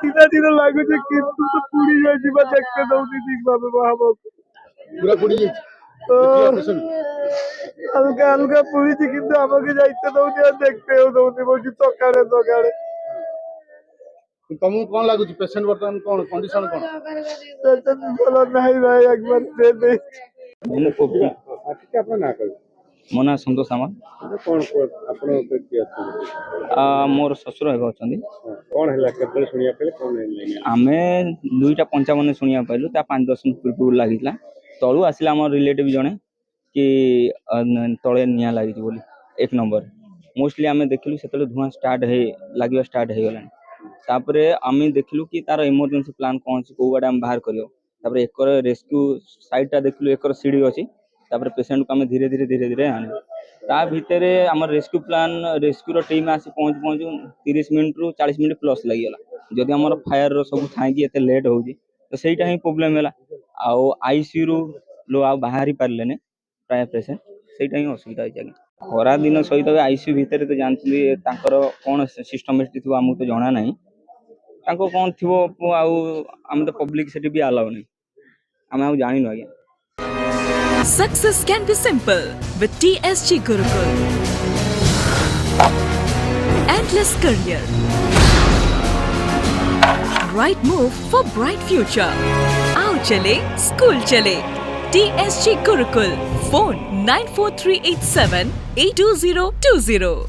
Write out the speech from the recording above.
धीरे धीरे लगुच किंतु तो पूरी जाइबा देखते दउनी ठीक भाबे महाबाबू पूरा पूरी तो हल्का हल्का पूरी थी किंतु আমাকে যাইতে দউনি আর দেখতেও দউনি বলছি সকালে সকালে तुमको कौन लागुच पेशेंट बर्तमान कौन कंडीशन कौन पेशेंट बोला नहीं भाई एक बार दे दे ठीक आपन ना कर ମୋ ନାଁ ସନ୍ତୋଷ ସାମଲ। कौन आपन व्यक्ति अछि मोर ଶ୍ୱଶୁର ଏବେ ଅଛନ୍ତି। कौन हैला केतले सुनिया पहले कौन हैला ଆମେ 2:55 ଶୁଣିବାକୁ ପାଇଲୁ ତା 5-10 ମିନିଟ୍ ପୂର୍ବରୁ ଲାଗିଥିଲା। ତଳୁ ଆସିଲା ଆମର ରିଲେଟିଭ ଜଣେ କି ତଳେ ନିଆଁ ଲାଗିଛି ବୋଲି 1 ନମ୍ବର ମୋଷ୍ଟଲି ଆମେ ଦେଖିଲୁ ସେତେବେଳେ ଧୂଆଁ ଲାଗିବା ଷ୍ଟାର୍ଟ ହେଇଗଲାଣି। ତାପରେ ଆମେ ଦେଖିଲୁ କି ତାର ଏମର୍ଜେନ୍ସି ପ୍ଲାନ୍ କ'ଣ ଅଛି କୋଉ ଗାଡ଼ି ଆମେ ବାହାର କରିବ। ତାପରେ ଏକର ରେସ୍କ୍ୟୁ ସାଇଡ୍ଟା ଦେଖିଲୁ ଏକର ସିଡ଼ି ଅଛି। ତାପରେ ପେସେଣ୍ଟକୁ ଆମେ ଧୀରେ ଧୀରେ ଆଣିଲୁ। ତା ଭିତରେ ଆମର ରେସ୍କ୍ୟୁର ଟିମ୍ ଆସି ପହଞ୍ଚୁ 30 ମିନିଟ୍ରୁ 40 ମିନିଟ୍ ପ୍ଲସ୍ ଲାଗିଗଲା। ଯଦି ଆମର ଫାୟାରର ସବୁ ଥାଇକି ଏତେ ଲେଟ୍ ହେଉଛି ତ ସେଇଟା ହିଁ ପ୍ରୋବ୍ଲେମ୍ ହେଲା। ଆଉ ଆଇସିୟୁରୁ ଆଉ ବାହାରି ପାରିଲେନି ପ୍ରାୟ ପେସେଣ୍ଟ, ସେଇଟା ହିଁ ଅସୁବିଧା ହେଇଛି ଆଜ୍ଞା। ଖରା ଦିନ ସହିତ ଆଇସିୟୁ ଭିତରେ ତ ଜାଣିଥିଲି ତାଙ୍କର କ'ଣ ସିଷ୍ଟମେଟିକ୍ ଥିବ ଆମକୁ ତ ଜଣା ନାହିଁ। ତାଙ୍କ କ'ଣ ଥିବ ଆଉ ଆମେ ତ ପବ୍ଲିକ ସେଠି ବି ଆଲାଉ ନାହିଁ, ଆମେ ଆଉ ଜାଣିନୁ ଆଜ୍ଞା। Success can be simple with TSG Gurukul. Endless career. Right move for bright future. Aao chale, school chale. TSG Gurukul. Phone 94387 82020.